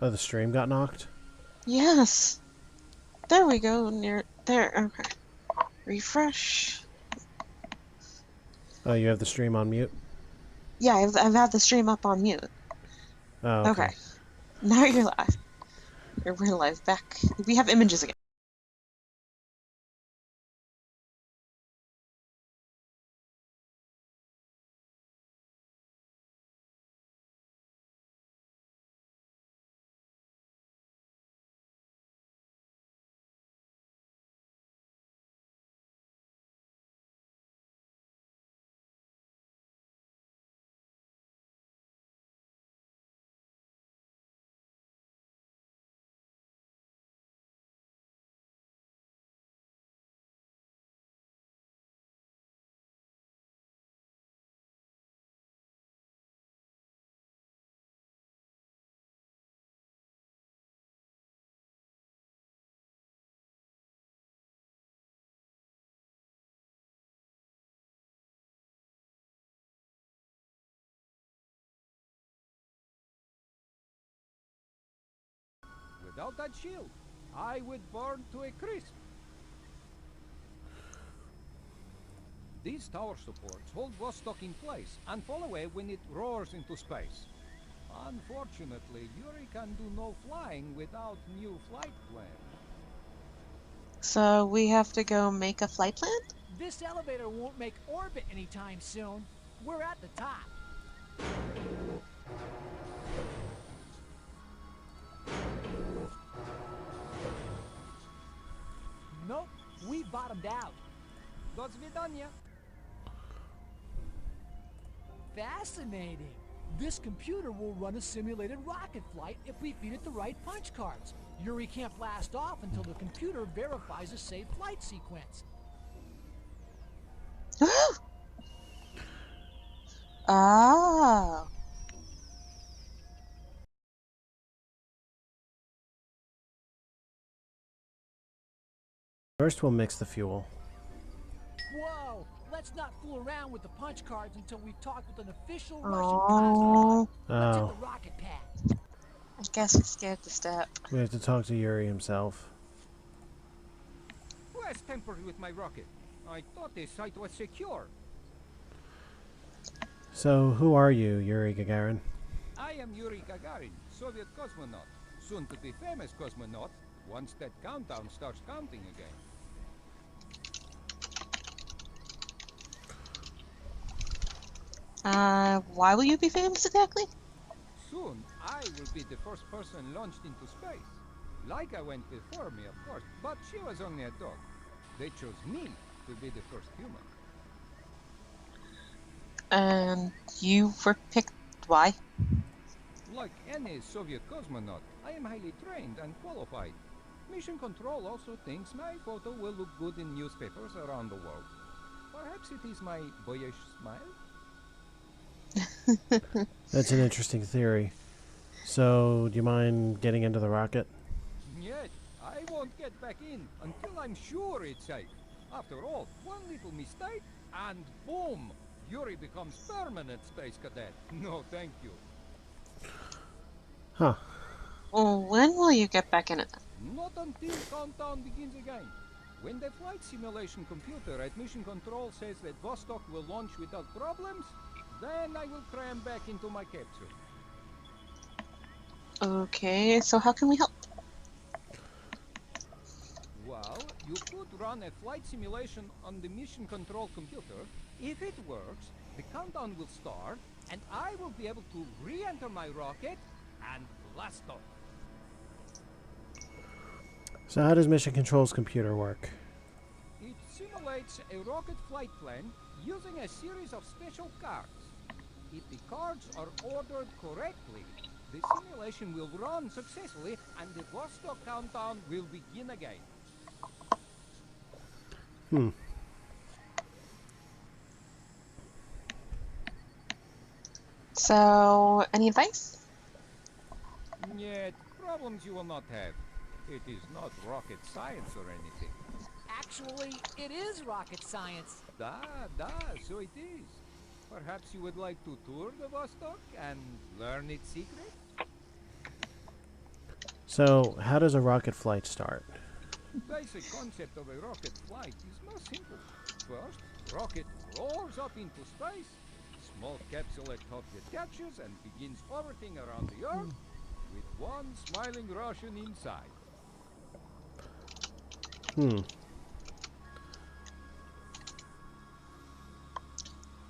Oh, the stream got knocked? Yes. There we go. Near there. Okay. Refresh. Oh, you have the stream on mute? Yeah, I've had the stream up on mute. Oh, Okay. okay. Now you're live. We're live back. We have images again. Without that shield, I would burn to a crisp. These tower supports hold Vostok in place and fall away when it roars into space. Unfortunately, Yuri can do no flying without new flight plan. So we have to go make a flight plan? This elevator won't make orbit anytime soon. We're at the top. Nope, we bottomed out. До свидания. Fascinating. This computer will run a simulated rocket flight if we feed it the right punch cards. Yuri can't blast off until the computer verifies a safe flight sequence. Ah. First, we'll mix the fuel. Whoa! Let's not fool around with the punch cards until we've talked with an official Russian Oh. cosmonaut. Let's hit Oh, the rocket pad. I guess we're scared to step. we have to talk to Yuri himself. Who has tampered with my rocket? I thought this site was secure. So, who are you, Yuri Gagarin? I am Yuri Gagarin, Soviet cosmonaut. Soon to be famous cosmonaut, once that countdown starts counting again. Why will you be famous exactly? Soon, I will be the first person launched into space. Laika went before me, of course, but she was only a dog. They chose me to be the first human. And you were picked. Why? Like any Soviet cosmonaut, I am highly trained and qualified. Mission Control also thinks my photo will look good in newspapers around the world. Perhaps it is my boyish smile? That's an interesting theory. So, do you mind getting into the rocket? Yet, I won't get back in until I'm sure it's safe. After all, one little mistake, and boom! Yuri becomes permanent space cadet. No, thank you. Huh. Well, when will you get back in it then? Not until countdown begins again. When the flight simulation computer at Mission Control says that Vostok will launch without problems, then I will cram back into my capsule. Okay, so how can we help? Well, you could run a flight simulation on the Mission Control computer. If it works, the countdown will start, and I will be able to re-enter my rocket and blast off. So, how does Mission Control's computer work? It simulates a rocket flight plan using a series of special cards. If the cards are ordered correctly, the simulation will run successfully and the Vostok countdown will begin again. So, any advice? Yet, problems you will not have. It is not rocket science or anything. Actually, it is rocket science. Da, so it is. Perhaps you would like to tour the Vostok and learn its secret? So, how does a rocket flight start? Basic concept of a rocket flight is most simple. First, rocket roars up into space. Small capsule at top detaches and begins orbiting around the Earth with one smiling Russian inside.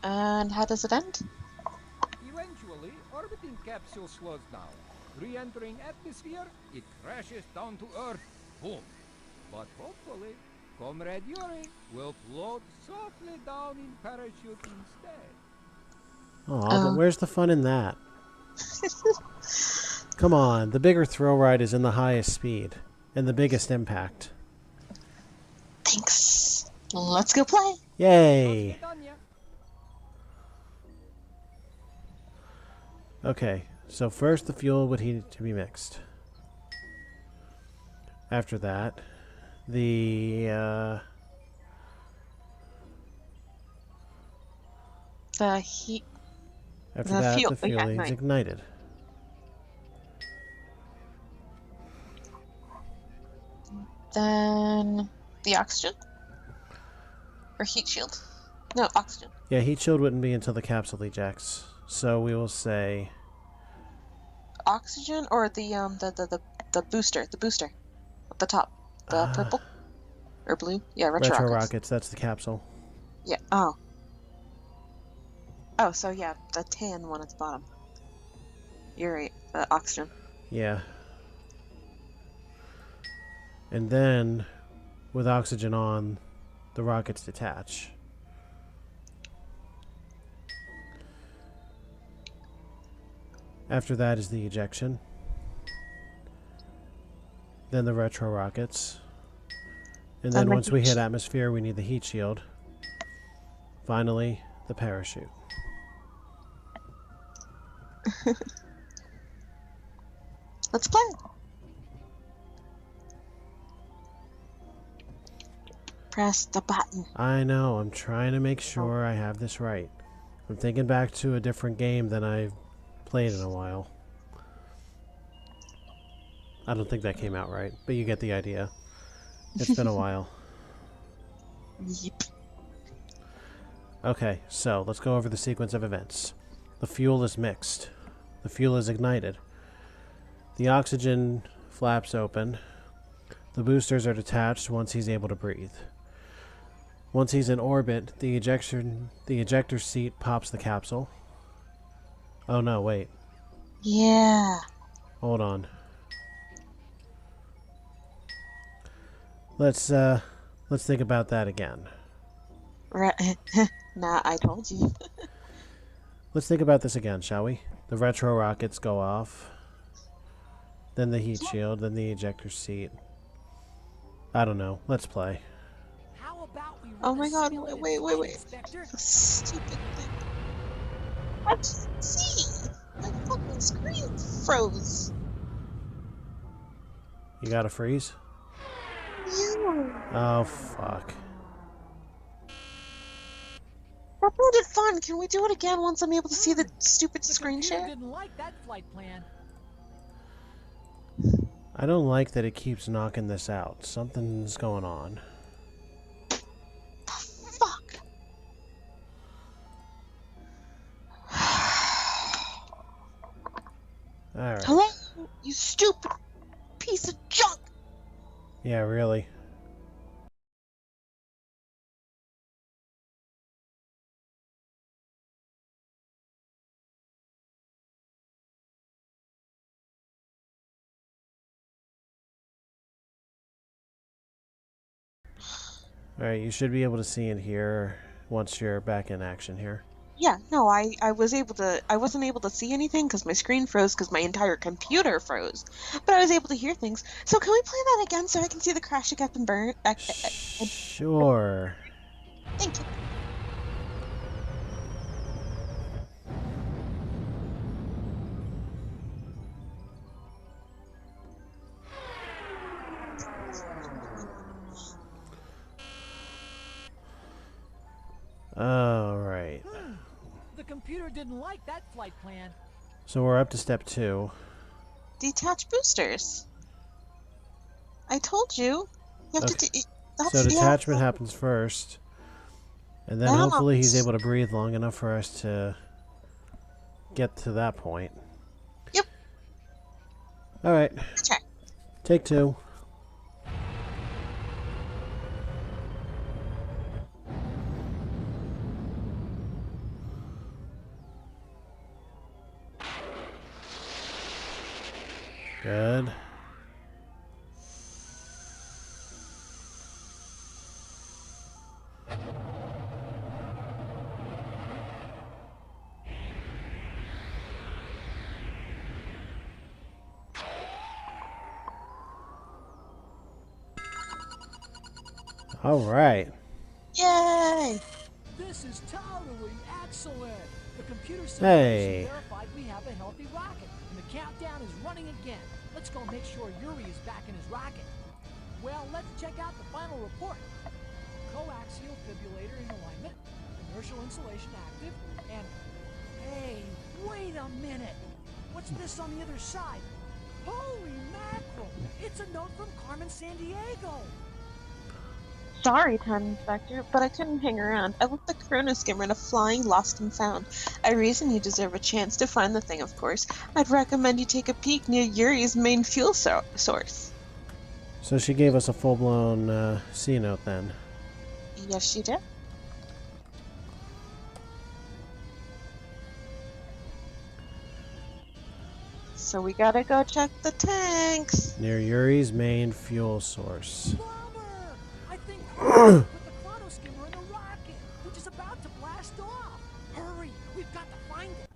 And how does it end? Eventually, orbiting capsule slows down. Re-entering atmosphere, it crashes down to Earth. Boom. But hopefully, Comrade Yuri will float softly down in parachute instead. Aw, but where's the fun in that? Come on, the bigger thrill ride is in the highest speed and the biggest impact. Thanks. Let's go play. Yay! Done ya? Okay, so first the fuel would need to be mixed. After that, the Heat. after The that fuel. the fuel Yeah, is right. ignited. Then the oxygen? Or heat shield? No, oxygen. Yeah, heat shield wouldn't be until the capsule ejects. So we will say Oxygen or the booster. The booster. At the top. The purple? Or blue? Yeah, retro retro rockets. rockets. That's the capsule. Yeah. Oh. Oh, so yeah, the tan one at the bottom. You're right. The oxygen. Yeah. And then, with oxygen on, the rockets detach. After that is the ejection. Then the retro rockets. And then the once we heat hit shield. atmosphere, we need the heat shield. Finally, the parachute. Let's play. Press the button. I know, I'm trying to make sure I have this right. I'm thinking back to a different game than I've played in a while. I don't think that came out right, but you get the idea. It's been a while. Yep. Okay, so let's go over the sequence of events. The fuel is mixed. The fuel is ignited. The oxygen flaps open. The boosters are detached once he's able to breathe. Once he's in orbit, the ejector seat pops the capsule. Oh no, wait. Yeah. Hold on. Let's think about that again. Right. Nah, I told you. Let's think about this again, shall we? The retro rockets go off. Then the heat shield, then the ejector seat. I don't know. Let's play. How about we run Oh my a god, simulated wait, flight, Inspector? Stupid thing. I can't see. My fucking screen froze. You got to freeze? Yeah. Oh, fuck. That sounded fun. Can we do it again once I'm able to see the stupid The screen computer share? didn't like that flight plan. I don't like that it keeps knocking this out. Something's going on. Fuck. Alright. Hello? You stupid piece of junk. Yeah, really. Alright, you should be able to see in here once you're back in action here. Yeah, no, I wasn't able to see anything because my screen froze because my entire computer froze. But I was able to hear things. So can we play that again so I can see the crashing up and burn? Sure. Thank you. Alright. The computer didn't like that flight plan. So we're up to step 2. Detach boosters. I told you. You have Okay. to. So You have detachment to. happens first, and then hopefully he's Balance. able to breathe long enough for us to get to that point. Yep. All right. Okay. Take two. Good. All right. Yay! This is totally excellent. The computer simulation Hey. verified we have a healthy rocket, and the countdown is running again. Let's go make sure Yuri is back in his rocket. Well, let's check out the final report. Coaxial fibrillator in alignment, inertial insulation active, and... Hey, wait a minute! What's this on the other side? Holy mackerel! It's a note from Carmen San Diego! Sorry, Time Inspector, but I couldn't hang around. I left the Chrono Skimmer in a flying lost and found. I reason you deserve a chance to find the thing, of course. I'd recommend you take a peek near Yuri's main fuel source. So she gave us a full-blown C note then. Yes, she did. So we gotta go check the tanks. Near Yuri's main fuel source. Bummer! I think Carmen put the Chrono Skimmer in the rocket, which is about to blast off. Hurry! We've got to find it.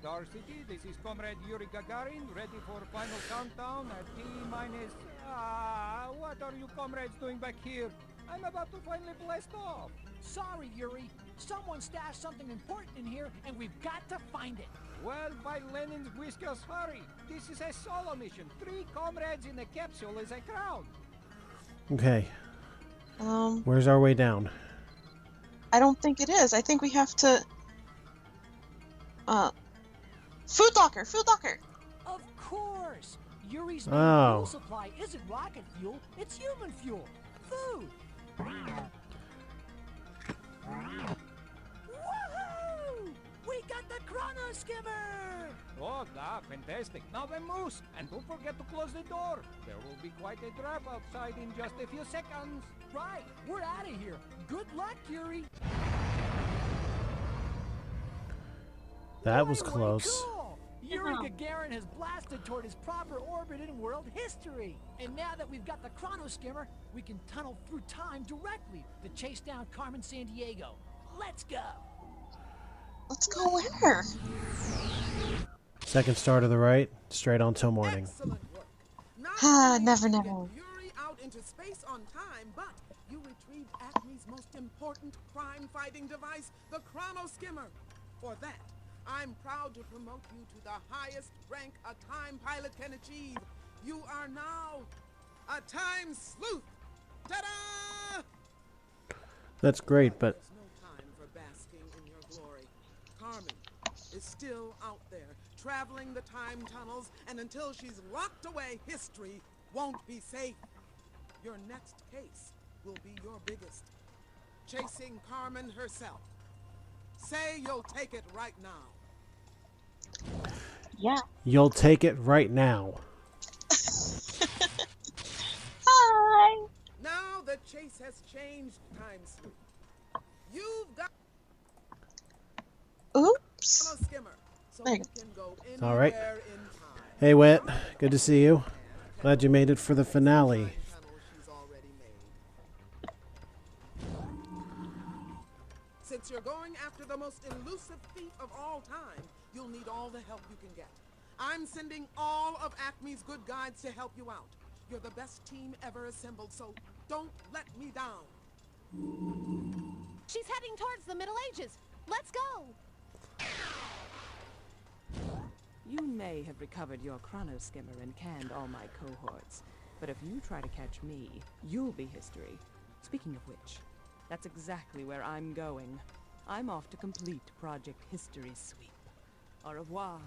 Star City, this is Comrade Yuri Gagarin, ready for final countdown at T-minus... what are you comrades doing back here? I'm about to finally blast off. Sorry, Yuri. Someone stashed something important in here, and we've got to find it. Well, by Lenin's whiskers, hurry. This is a solo mission. 3 comrades in a capsule is a crown. Okay. Um, Where's our way down? I don't think it is. I think we have to... Food locker! Food locker! Of course! Yuri's main Oh. fuel supply isn't rocket fuel, it's human fuel. Food! Woohoo! We got the Chrono Skimmer! Oh, fantastic. Now then, Moose. And don't forget to close the door. There will be quite a draft outside in just a few seconds. Right, we're out of here. Good luck, Yuri. That was Way close. cool. Yuri Yeah. Gagarin has blasted toward his proper orbit in world history. And now that we've got the Chrono Skimmer, we can tunnel through time directly to chase down Carmen San Diego. Let's go. Let's go where? Second star to the right, straight on till morning. Excellent work. Not Ah, only never, did you never. get Yuri out into space on time, but you retrieved Acme's most important crime-fighting device, the Chrono Skimmer. For that, I'm proud to promote you to the highest rank a time pilot can achieve. You are now a time sleuth. Ta-da! That's great, but There's no time for basking in your glory. Carmen is still out there, traveling the time tunnels, and until she's locked away, history won't be safe. Your next case will be your biggest. Chasing Carmen herself. Say you'll take it right now. Yeah. you'll take it right now. Hi! Now the chase has changed, Time Sleuth. You've got Oops. a skimmer, so There. you can go All right. anywhere in time. Hey, Wit. Good to see you. Glad you made it for the finale. Time tunnel she's already made. Since you're going after the most elusive feat of all time, you'll need all the help you can get. I'm sending all of Acme's good guides to help you out. You're the best team ever assembled, so don't let me down. She's heading towards the Middle Ages. Let's go! You may have recovered your Chrono Skimmer and canned all my cohorts, but if you try to catch me, you'll be history. Speaking of which, that's exactly where I'm going. I'm off to complete Project History Sweep. Au revoir.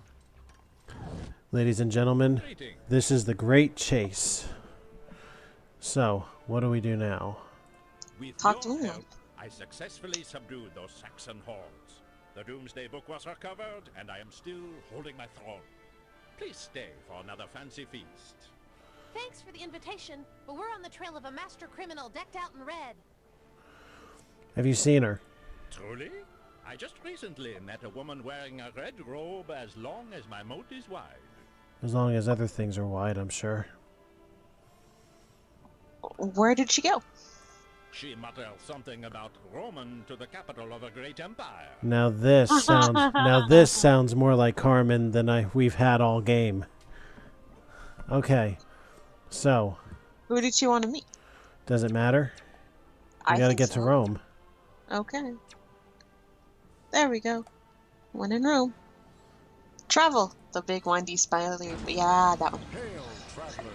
Ladies and gentlemen, this is the Great Chase. So, what do we do now? With Talk to your him. help, I successfully subdued those Saxon hordes. The Doomsday Book was recovered, and I am still holding my throne. Please stay for another fancy feast. Thanks for the invitation, but we're on the trail of a master criminal decked out in red. Have you seen her? Truly? I just recently met a woman wearing a red robe as long as my moat is wide. As long as other things are wide, I'm sure. Where did she go? She muttered something about Roman to the capital of a great empire. Now this sounds more like Carmen than we've had all game. Okay. So, Who did she want to meet? does it matter? We I gotta think get to so. Rome. Okay. There we go. When in Rome. Travel. The big windy spirally. Yeah, that one. Hail, travelers!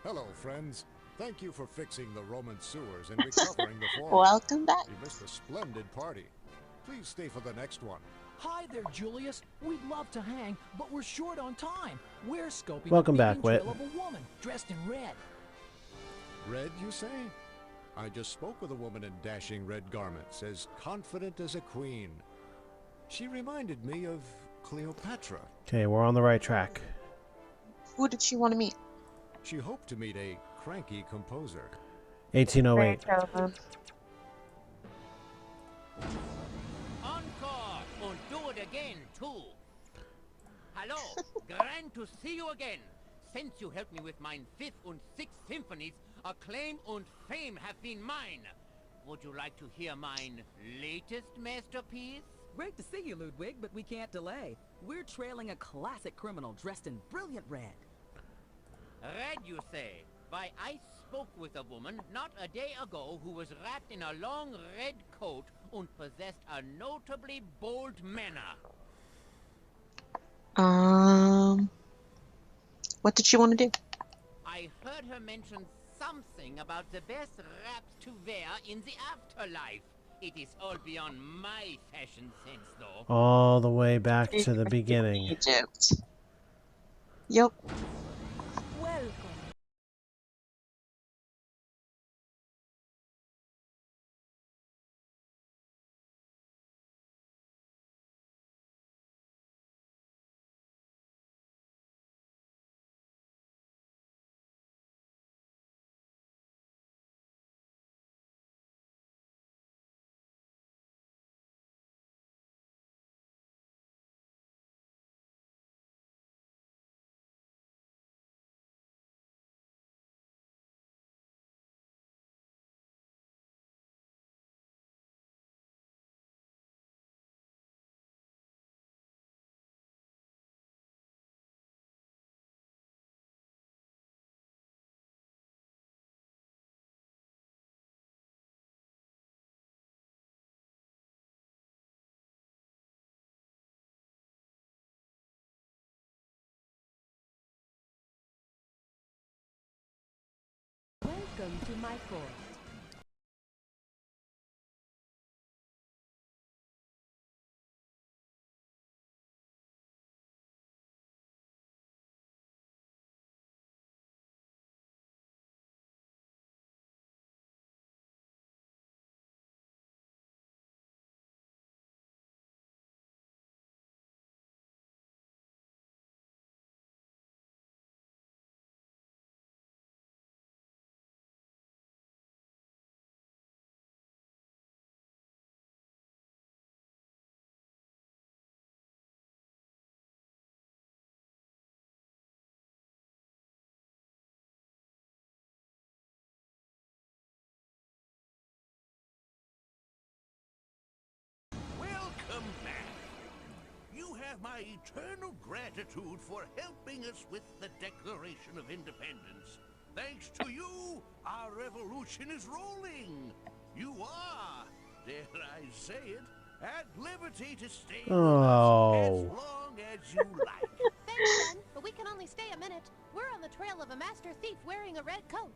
Hello, friends. Thank you for fixing the Roman sewers and recovering the forum. Welcome back. You missed a splendid party. Please stay for the next one. Hi there, Julius. We'd love to hang, but we're short on time. We're scoping Welcome the back, beating Whit. trail of a woman dressed in red. Red, you say? I just spoke with a woman in dashing red garments, as confident as a queen. She reminded me of Cleopatra. Okay, we're on the right track. Who did she want to meet? She hoped to meet a cranky composer. 1808. Encore! And do it again, too. Hello, grand to see you again. Since you helped me with mine 5th and 6th symphonies, acclaim and fame have been mine. Would you like to hear mine latest masterpiece? Great to see you, Ludwig, but we can't delay. We're trailing a classic criminal dressed in brilliant red. Red, you say? Why, I spoke with a woman not a day ago who was wrapped in a long red coat and possessed a notably bold manner. What did she want to do? I heard her mention something about the best wraps to wear in the afterlife. It is all beyond my fashion sense, though. All the way back to the beginning. Egypt. Yep. Welcome. Welcome to my court. Welcome back. You have my eternal gratitude for helping us with the Declaration of Independence. Thanks to you, our revolution is rolling. You are, dare I say it, at liberty to stay with us as long as you like. Thanks, Ben, but we can only stay a minute. We're on the trail of a master thief wearing a red coat.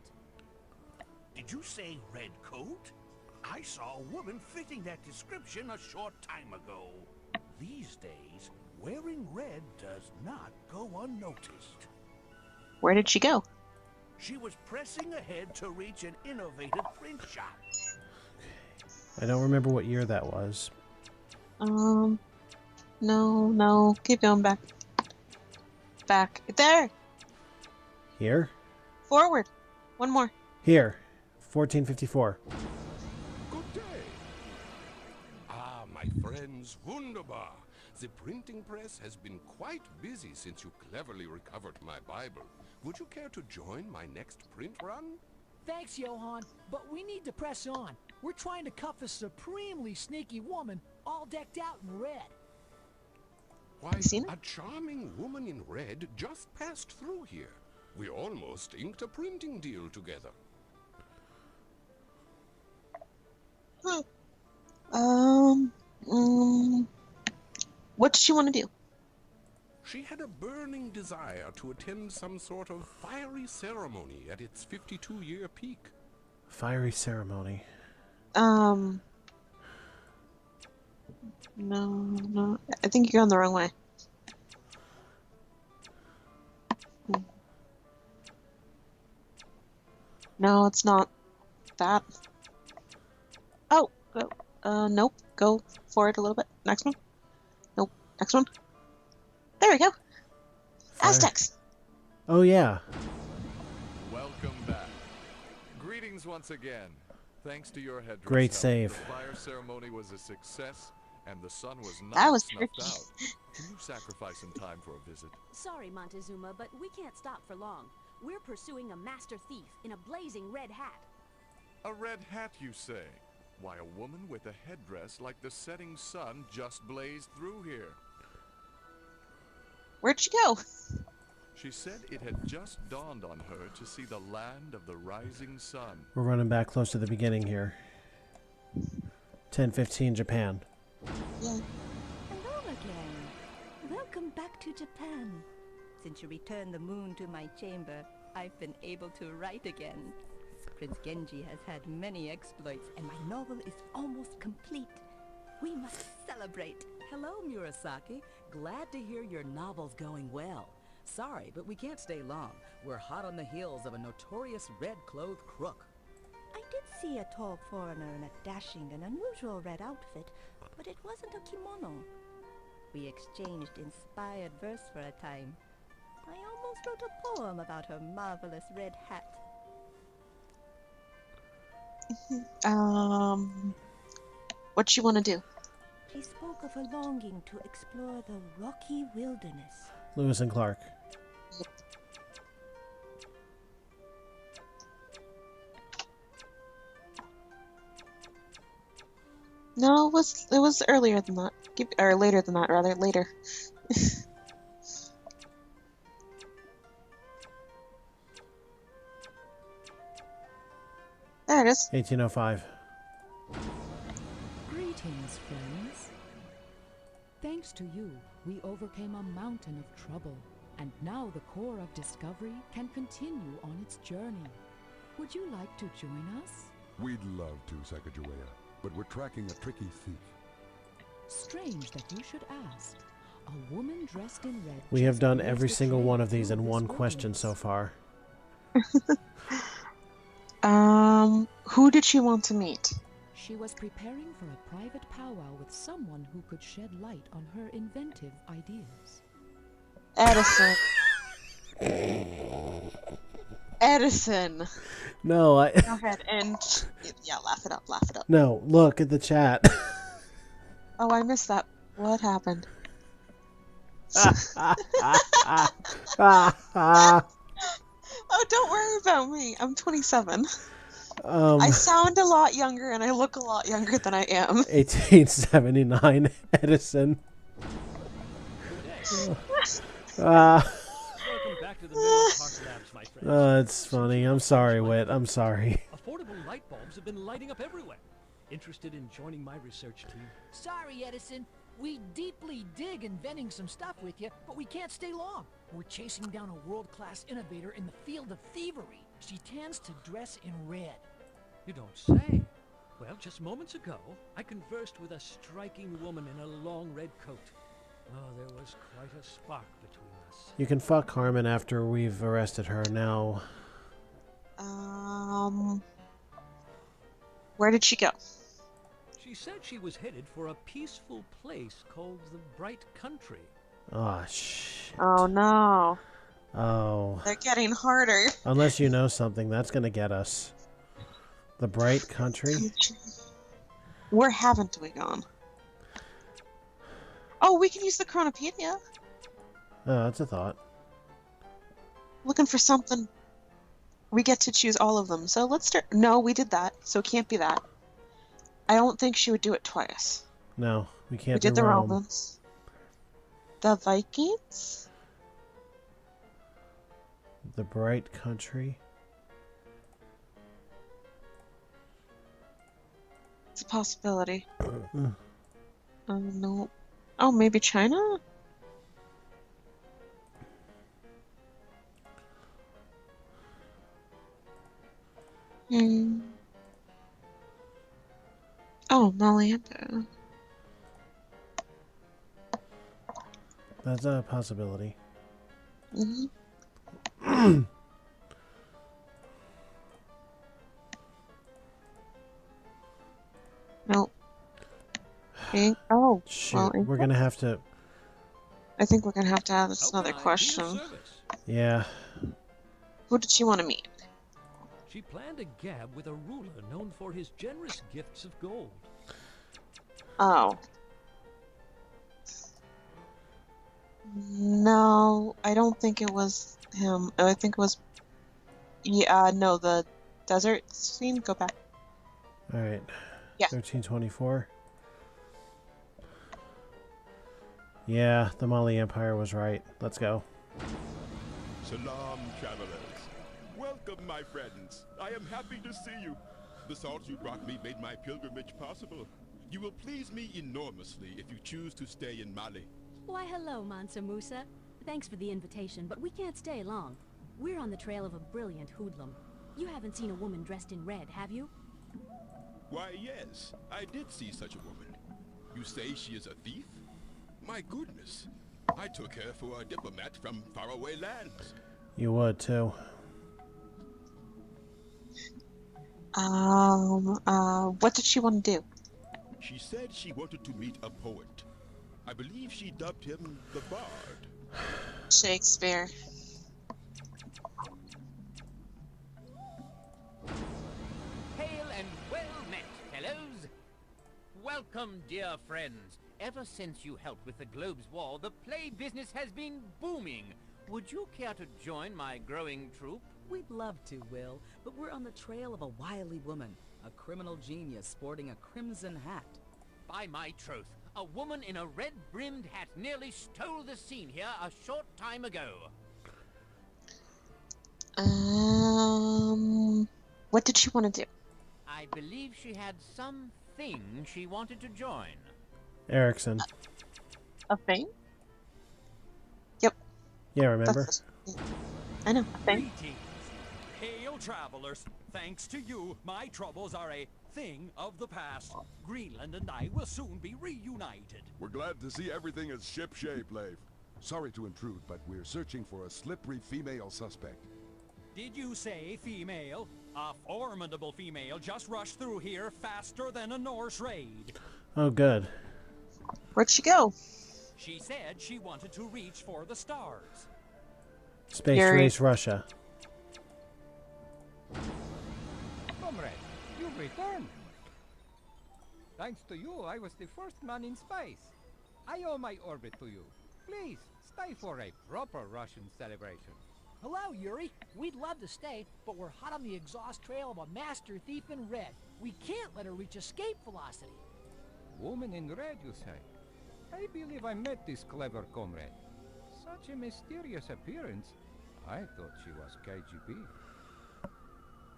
Did you say red coat? I saw a woman fitting that description a short time ago. These days, wearing red does not go unnoticed. Where did she go? She was pressing ahead to reach an innovative print shop. I don't remember what year that was. No. Keep going back. Back. There! Here? Forward. One more. Here. 1454. Good day. Ah, my friends, wunderbar. The printing press has been quite busy since you cleverly recovered my Bible. Would you care to join my next print run? Thanks, Johann, but we need to press on. We're trying to cuff a supremely sneaky woman, all decked out in red. Why, a charming woman in red just passed through here. We almost inked a printing deal together. What did she want to do? She had a burning desire to attend some sort of fiery ceremony at its 52-year peak. Fiery ceremony. No. I think you're going the wrong way. No, it's not that. Oh, go. Nope. Go forward a little bit. Next one. Nope. Next one. There we go. Aztecs. Oh, yeah. Welcome back. Greetings once again. Thanks to your headdress, Great save. The fire ceremony was a success, and the sun was not That was snuffed tricky. out. Can you sacrifice some time for a visit? Sorry, Montezuma, but we can't stop for long. We're pursuing a master thief in a blazing red hat. A red hat, you say? Why, a woman with a headdress like the setting sun just blazed through here. Where'd she go? She said it had just dawned on her to see the land of the rising sun. We're running back close to the beginning here. 1015 Japan. Yeah. Hello again. Welcome back to Japan. Since you returned the moon to my chamber, I've been able to write again. Prince Genji has had many exploits, and my novel is almost complete. We must celebrate. Hello, Murasaki. Glad to hear your novel's going well. Sorry, but we can't stay long. We're hot on the heels of a notorious red-clothed crook. I did see a tall foreigner in a dashing and unusual red outfit, but it wasn't a kimono. We exchanged inspired verse for a time. I almost wrote a poem about her marvelous red hat. What'd she want to do? She spoke of a longing to explore the rocky wilderness. Lewis and Clark. No, it was earlier than that. Or later than that, rather. Later. There it is. 1805. Greetings, friends. Thanks to you, we overcame a mountain of trouble, and now the core of discovery can continue on its journey. Would you like to join us? We'd love to, Sacagawea, but we're tracking a tricky thief. Strange that you should ask. A woman dressed in red. We have just done blazed every a single trail one of these through in this one question wilderness. so far. Who did she want to meet? She was preparing for a private powwow with someone who could shed light on her inventive ideas. Edison. Edison. No, Go ahead and yeah, laugh it up. No, look at the chat. Oh, I missed that. What happened? Oh, don't worry about me. I'm 27. I sound a lot younger and I look a lot younger than I am. 1879 Edison. Welcome back to the middle of Park Labs, my friends. It's funny. I'm sorry, Whit. I'm sorry. Affordable light bulbs have been lighting up everywhere. Interested in joining my research team? Sorry, Edison. We deeply dig inventing some stuff with you, but we can't stay long. We're chasing down a world-class innovator in the field of thievery. She tends to dress in red. You don't say. Well, just moments ago, I conversed with a striking woman in a long red coat. Oh, there was quite a spark between us. You can fuck Carmen after we've arrested her. Now, Where did she go? She said she was headed for a peaceful place called the Bright Country. Oh, shit. Oh no. Oh. They're getting harder. Unless you know something, that's going to get us. The Bright Country? Where haven't we gone? Oh, we can use the Chronopedia. Oh, that's a thought. Looking for something. We get to choose all of them. So let's start. No, we did that. So it can't be that. I don't think she would do it twice. No, we can't We did do the Rome. Romans. The Vikings? The Bright Country? It's a possibility. No. Oh, maybe China? Hmm. Oh, Maliampo. That's a possibility. Mm-hmm. Nope. Oh, Shoot, well, we're going to have to... I think we're gonna have to add this another question. Yeah. Who did she want to meet? She planned a gab with a ruler known for his generous gifts of gold. Oh. No, I don't think it was him. I think it was... Yeah, no, the desert scene. Go back. Alright. Yeah. 1324. Yeah, the Mali Empire was right. Let's go. Salam, travelers. Welcome, my friends. I am happy to see you. The salt you brought me made my pilgrimage possible. You will please me enormously if you choose to stay in Mali. Why, hello, Mansa Musa. Thanks for the invitation, but we can't stay long. We're on the trail of a brilliant hoodlum. You haven't seen a woman dressed in red, have you? Why, yes, I did see such a woman. You say she is a thief? My goodness. I took her for a diplomat from faraway lands. You would, too. What did she want to do? She said she wanted to meet a poet. I believe she dubbed him the Bard. Shakespeare. Hail and well met, fellows. Welcome, dear friends. Ever since you helped with the Globe's War, the play business has been booming. Would you care to join my growing troupe? We'd love to, Will, but we're on the trail of a wily woman, a criminal genius sporting a crimson hat. By my troth, a woman in a red-brimmed hat nearly stole the scene here a short time ago. What did she want to do? I believe she had something she wanted to join. Erickson. A thing? Yep. Yeah, remember? I know. A thing. Greetings, hail travelers. Thanks to you, my troubles are a thing of the past. Greenland and I will soon be reunited. We're glad to see everything is shipshape, Leif. Sorry to intrude, but we're searching for a slippery female suspect. Did you say female? A formidable female just rushed through here faster than a Norse raid. Oh, good. Where'd she go? She said she wanted to reach for the stars. Space Race Russia. Comrade, you've returned. Thanks to you, I was the first man in space. I owe my orbit to you. Please, stay for a proper Russian celebration. Hello, Yuri. We'd love to stay, but we're hot on the exhaust trail of a master thief in red. We can't let her reach escape velocity. Woman in red, you say? I believe I met this clever comrade. Such a mysterious appearance. I thought she was KGB.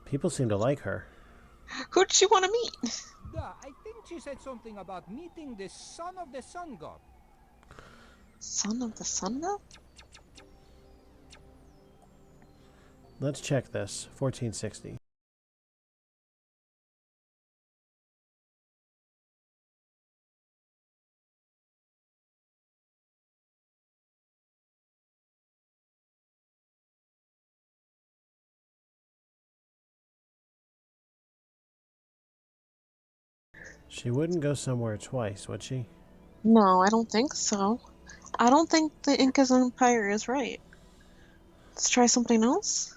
People seem to like her. Who did she want to meet? I think she said something about meeting the son of the sun god. Son of the sun god? Let's check this. 1460. She wouldn't go somewhere twice, would she? No, I don't think so. I don't think the Inca's empire is right. Let's try something else.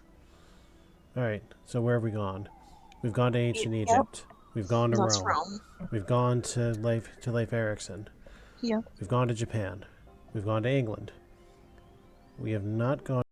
Alright, so where have we gone? We've gone to ancient Yep. Egypt. We've gone to That's Rome. We've gone to Leif Erikson. Yep. We've gone to Japan. We've gone to England. We have not gone.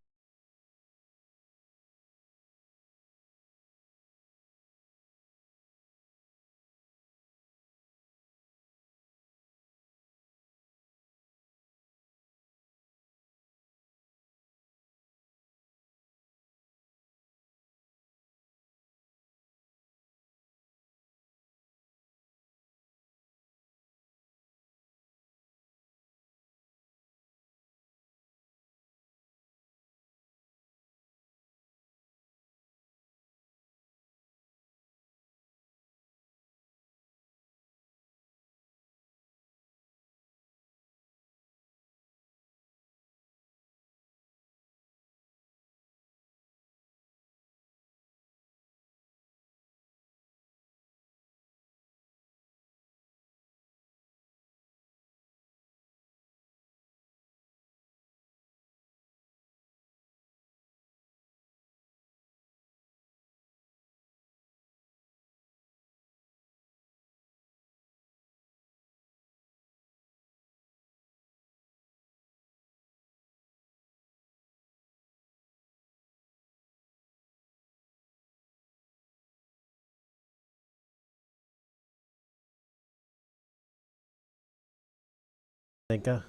Inca?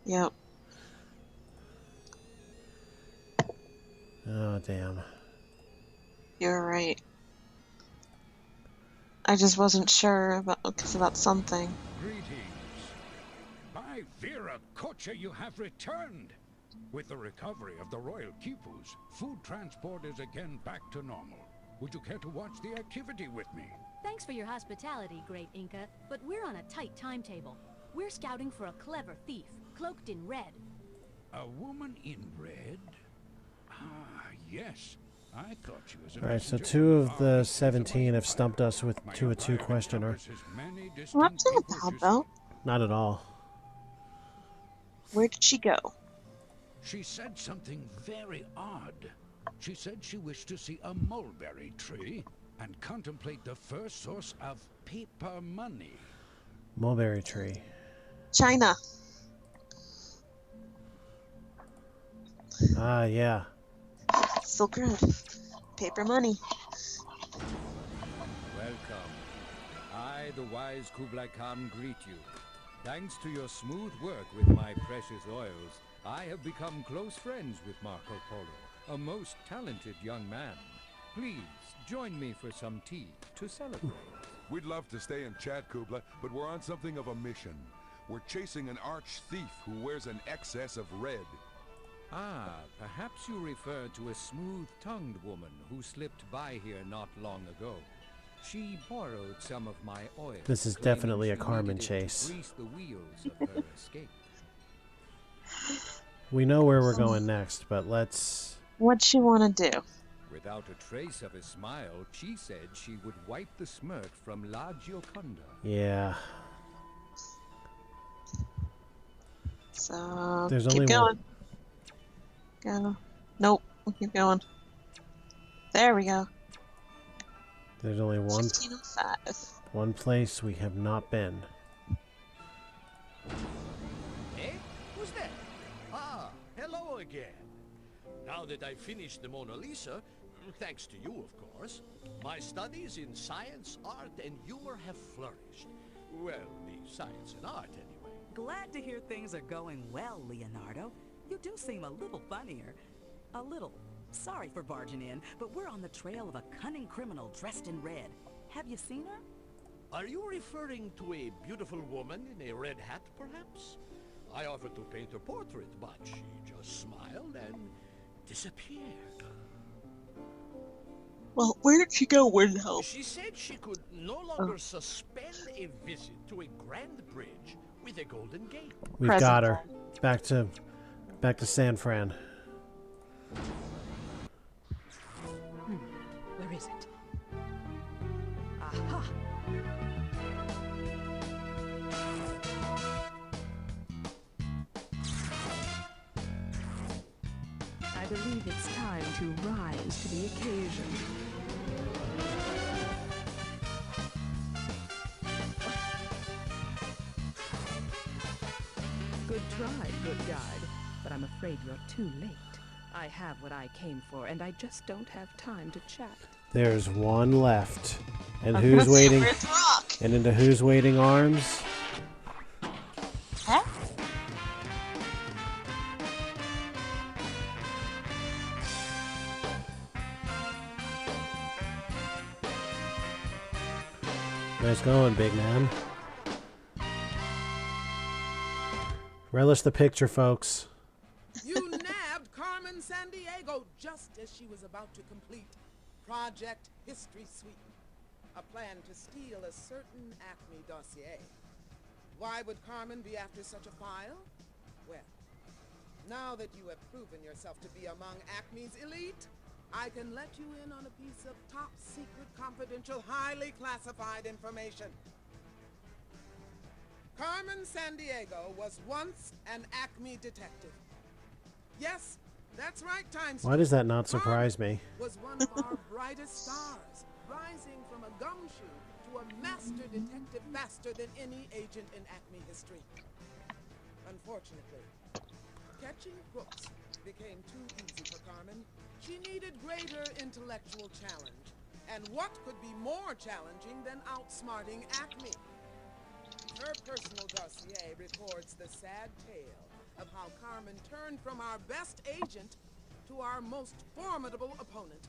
Yep. Oh, damn. You're right. I just wasn't sure about something. Greetings. By Vera Kocha, you have returned. With the recovery of the royal quipus, food transport is again back to normal. Would you care to watch the activity with me? Thanks for your hospitality, Great Inca, but we're on a tight timetable. We're scouting for a clever thief, cloaked in red. A woman in red? Ah, yes. I thought she was a Alright, so messenger 2 from of the 17 have stumped us with a 2 questioner. Well, that's not bad, though. Not at all. Where did she go? She said something very odd. She said she wished to see a mulberry tree and contemplate the first source of paper money. Mulberry tree. China. Ah, yeah. Silk Road. Paper money. Welcome. I, the wise Kublai Khan, greet you. Thanks to your smooth work with my precious oils, I have become close friends with Marco Polo, a most talented young man. Please, join me for some tea to celebrate. We'd love to stay and chat, Kubla, but we're on something of a mission. We're chasing an arch thief who wears an excess of red. Ah, perhaps you refer to a smooth-tongued woman who slipped by here not long ago. She borrowed some of my oil. This is claiming definitely a she Carmen needed it to chase. grease the wheels of her escape. We know where we're going next, but let's... What'd she want to do? Without a trace of a smile, she said she would wipe the smirk from La Gioconda. Yeah. So, There's keep only going. one. Go. Nope. We'll keep going. There we go. There's only one 1505. place we have not been. Eh? Who's that? Ah, hello again. Now that I've finished the Mona Lisa, thanks to you, of course, my studies in science, art, and humor have flourished. Well, the science and art, anyway. Glad to hear things are going well, Leonardo. You do seem a little funnier. A little. Sorry for barging in, but we're on the trail of a cunning criminal dressed in red. Have you seen her? Are you referring to a beautiful woman in a red hat, perhaps? I offered to paint her portrait, but she just smiled and disappeared. Well, where did she go? Where the hell? She said she could no longer suspend a visit to a grand bridge with a golden gate. We've got her. Back to San Fran. Where is it? Aha! believe it's time to rise to the occasion. Good try, good guide, but I'm afraid you're too late. I have what I came for, and I just don't have time to chat. There's one left. And who's waiting? And into who's waiting arms? Huh? Nice going, big man. Relish the picture, folks. You nabbed Carmen Sandiego just as she was about to complete Project History Sweep, a plan to steal a certain Acme dossier. Why would Carmen be after such a file? Well, now that you have proven yourself to be among Acme's elite, I can let you in on a piece of top secret, confidential, highly classified information. Carmen Sandiego was once an Acme detective. Yes, that's right, Times. Why does that not surprise me? Was one of our brightest stars, rising from a gumshoe to a master detective faster than any agent in Acme history. Unfortunately, catching crooks became too easy for Carmen. She needed greater intellectual challenge. And what could be more challenging than outsmarting Acme? Her personal dossier records the sad tale of how Carmen turned from our best agent to our most formidable opponent.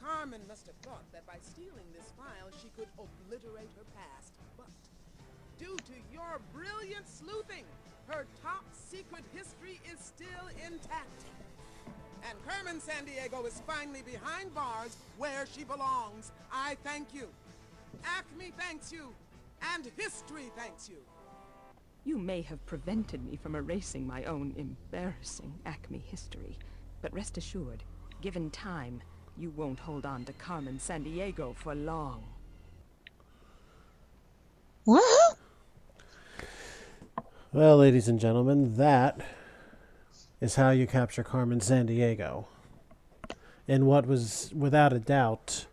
Carmen must have thought that by stealing this file she could obliterate her past, but due to your brilliant sleuthing, her top secret history is still intact. And Carmen Sandiego is finally behind bars where she belongs. I thank you. Acme thanks you. And history thanks you. You may have prevented me from erasing my own embarrassing Acme history, but rest assured, given time, you won't hold on to Carmen Sandiego for long. What? Well, ladies and gentlemen, that is how you capture Carmen Sandiego. In what was, without a doubt,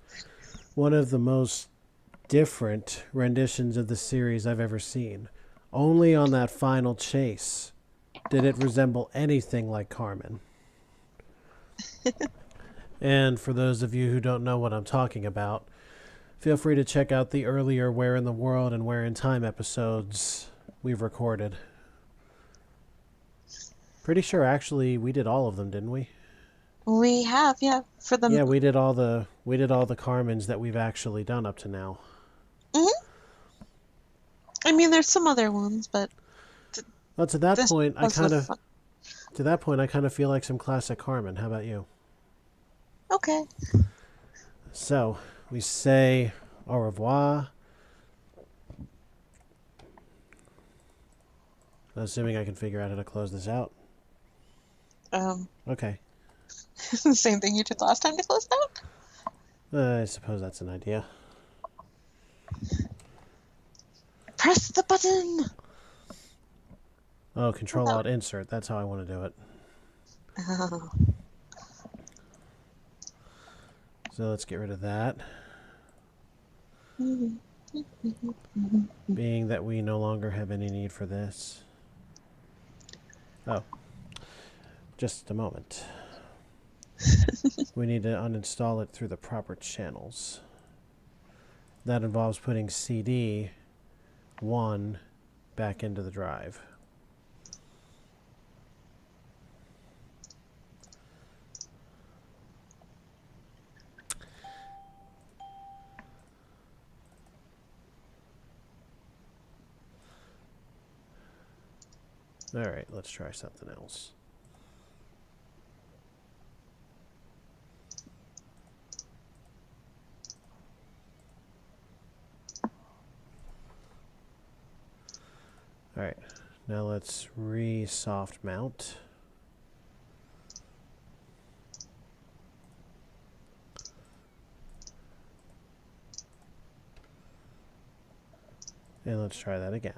one of the most different renditions of the series I've ever seen. Only on that final chase did it resemble anything like Carmen. And for those of you who don't know what I'm talking about, feel free to check out the earlier Where in the World and Where in Time episodes we've recorded. Pretty sure actually we did all of them, didn't we? We have, yeah, for the. Yeah, we did all the Carmens that we've actually done up to now. I mean, there's some other ones, but. Well, to that point, I kind of feel like some classic Carmen. How about you? Okay. So we say au revoir. Assuming I can figure out how to close this out. Okay. Same thing you did last time to close it out? I suppose that's an idea. Press the button! Oh, Control-Alt-Insert. That's how I want to do it. Oh. So let's get rid of that. Being that we no longer have any need for this. Oh. Just a moment. We need to uninstall it through the proper channels. That involves putting CD 1 back into the drive. Alright, let's try something else. Alright, now let's re-soft mount. And let's try that again.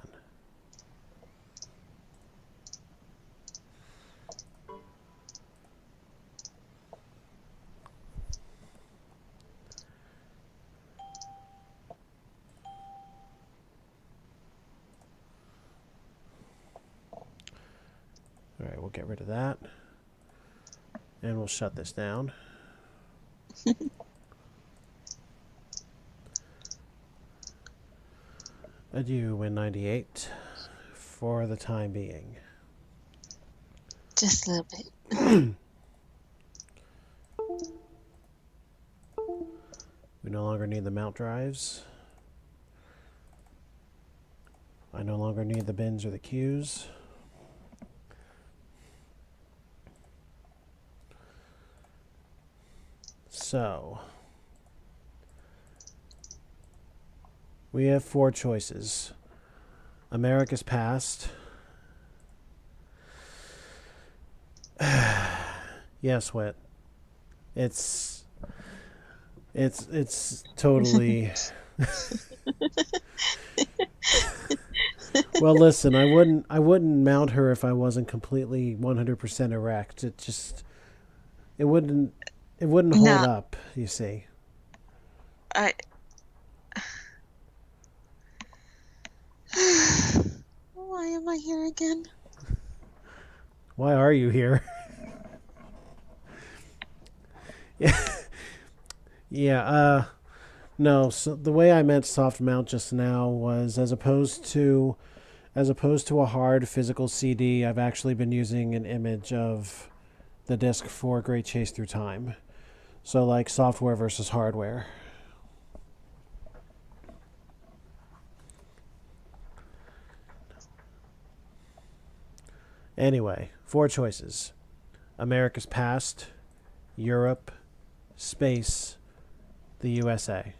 get rid of that. And we'll shut this down. Adieu, Win98, for the time being. Just a little bit. We no longer need the mount drives. I no longer need the bins or the queues. So, we have 4 choices. America's past. Yes, Wit. It's totally. Well, listen, I wouldn't mount her if I wasn't completely 100% erect. It wouldn't hold up, you see. Why am I here again? Why are you here? Yeah, no, so the way I meant soft mount just now was as opposed to a hard physical CD, I've actually been using an image of the disc for Great Chase Through Time. So like software versus hardware. Anyway, 4 choices. America's past, Europe, space, the USA.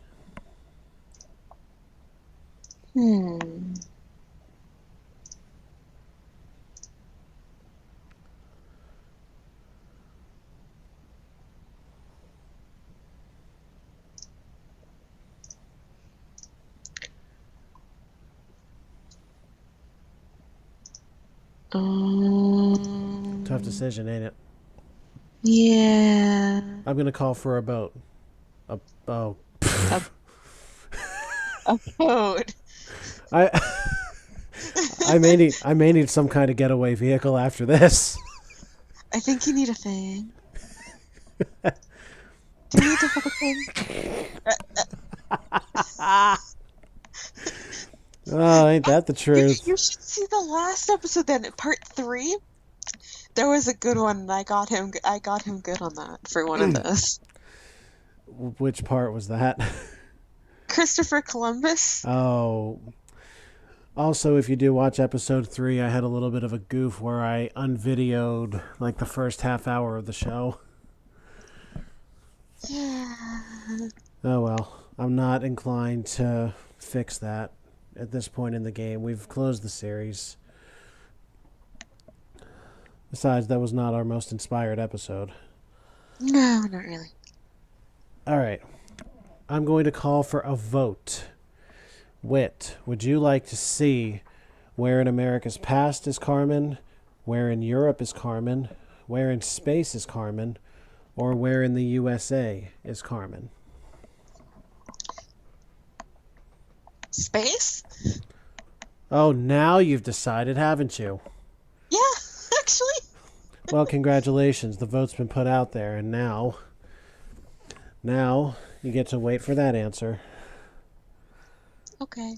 Tough decision, ain't it? Yeah. I'm gonna call for a boat. A boat. I may need some kind of getaway vehicle after this. I think you need a fan. Do you need to have a fan? Oh, ain't that the truth? You should see the last episode then, part 3. There was a good one, and I got him good on that for one of those. Which part was that? Christopher Columbus. Oh. Also, if you do watch episode 3, I had a little bit of a goof where I unvideoed like the first half hour of the show. Yeah. Oh well, I'm not inclined to fix that at this point in the game. We've closed the series. Besides, that was not our most inspired episode. No, not really. Alright. I'm going to call for a vote. Wit, would you like to see where in America's past is Carmen, where in Europe is Carmen, where in space is Carmen, or where in the USA is Carmen? Space? Oh, now you've decided, haven't you? Yeah, actually. Well, congratulations. The vote's been put out there, and now you get to wait for that answer. Okay.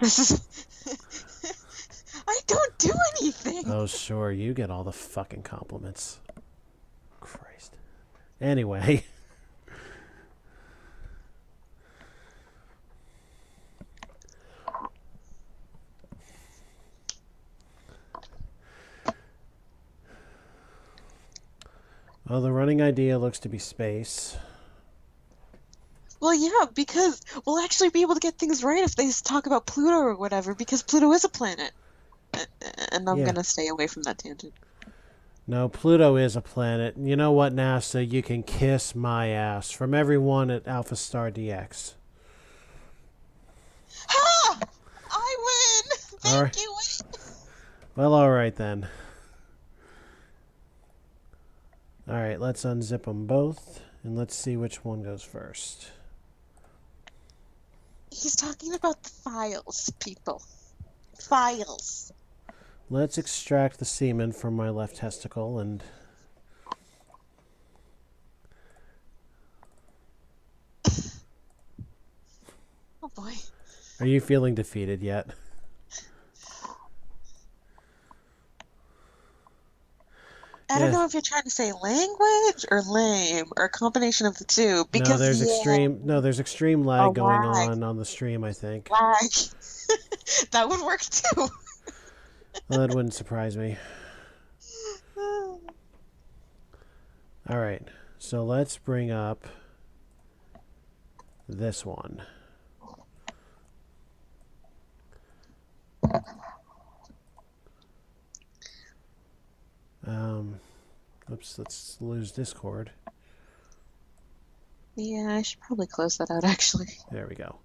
This is... I don't do anything! Oh, sure. You get all the fucking compliments. Christ. Anyway. Well, the running idea looks to be space. Well, yeah, because we'll actually be able to get things right if they talk about Pluto or whatever, because Pluto is a planet. And I'm gonna stay away from that tangent. No, Pluto is a planet. You know what, NASA? You can kiss my ass. From everyone at AlphaStarDX. Ha! I win! Thank you. Well, alright then. Alright, let's unzip them both, and let's see which one goes first. He's talking about the files, people. Files. Let's extract the semen from my left testicle and... Oh boy. Are you feeling defeated yet? I don't know if you're trying to say language or lame or a combination of the two. Because No, there's extreme lag going lag. on the stream, I think. Lag. That would work too. Well, that wouldn't surprise me. Alright, so let's bring up this one. Oops, let's lose Discord. Yeah, I should probably close that out, actually. There we go.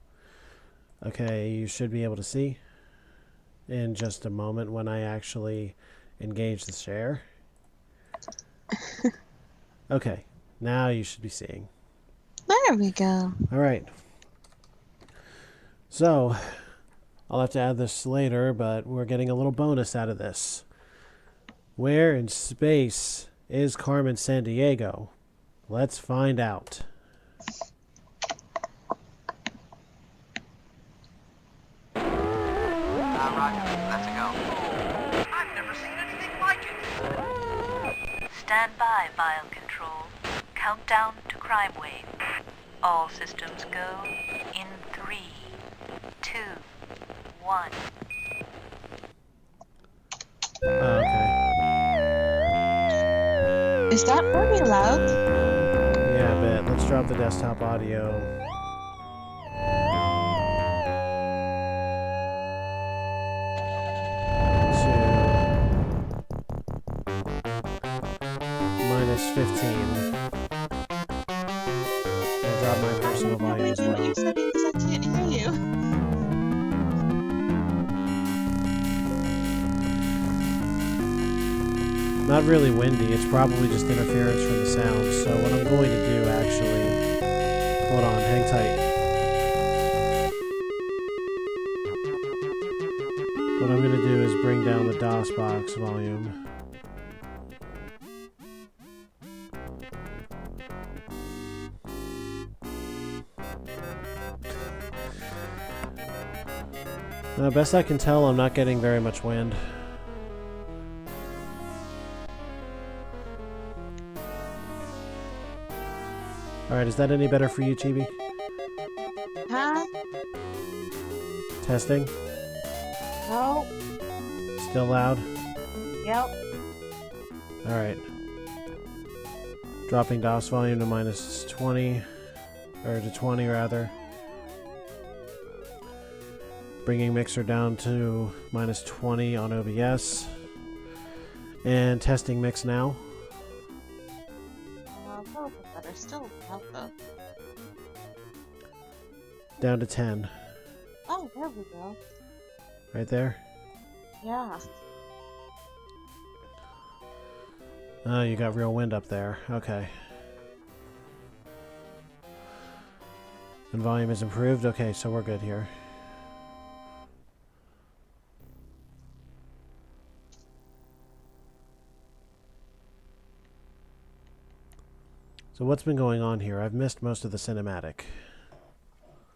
Okay, you should be able to see in just a moment when I actually engage the share. Okay, now you should be seeing. There we go. All right. So, I'll have to add this later, but we're getting a little bonus out of this. Where in space is Carmen Sandiego? Let's find out. Roger, let's go. I've never seen anything like it. Stand by, Vile Control. Countdown to Crime Wave. All systems go in 3, 2, 1. Okay. Is that pretty loud? Yeah, I bet. Let's drop the desktop audio. -15. I'll drop my personal volume as well. You said because I can't hear you. Not really windy, it's probably just interference from the sound. So what I'm going to do actually... Hold on, hang tight. What I'm going to do is bring down the DOS box volume. Best I can tell, I'm not getting very much wind. Alright, is that any better for you, Chibi? Huh? Testing? No. Still loud? Yep. Alright. Dropping DOS volume to -20, or to 20 rather. Bringing mixer down to -20 on OBS. And testing mix now. A little bit better. Still loud though. Down to 10. Oh, there we go. Right there? Yeah. Oh, you got real wind up there. Okay. And volume is improved? Okay, so we're good here. So what's been going on here? I've missed most of the cinematic.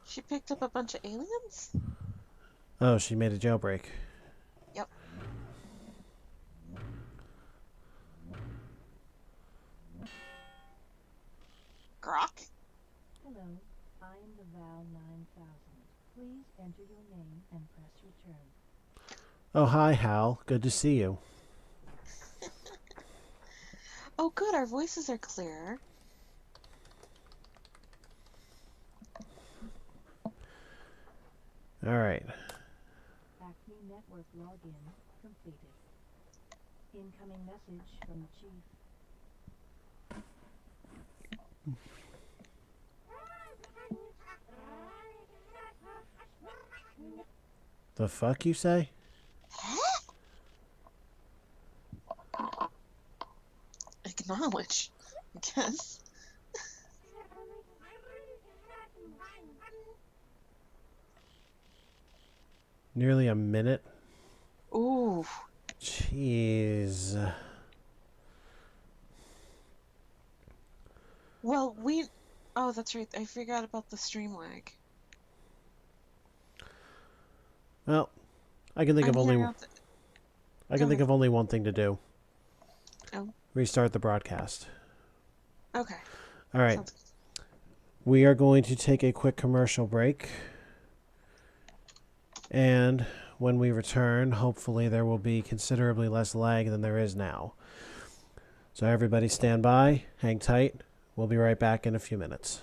She picked up a bunch of aliens? Oh, she made a jailbreak. Yep. Grok? Hello, I am the Val 9000. Please enter your name and press return. Oh, hi, Hal. Good to see you. Oh, good. Our voices are clearer. All right. Acme Network login completed. Incoming message from the chief. The fuck you say? Acknowledge. guess. Nearly a minute? Ooh. Jeez. Well, oh, that's right. I forgot about the stream lag. Well, I can think of only... I can think of only one thing to do. Oh. Restart the broadcast. Okay. All right. We are going to take a quick commercial break. And when we return, hopefully there will be considerably less lag than there is now. So everybody stand by, hang tight. We'll be right back in a few minutes.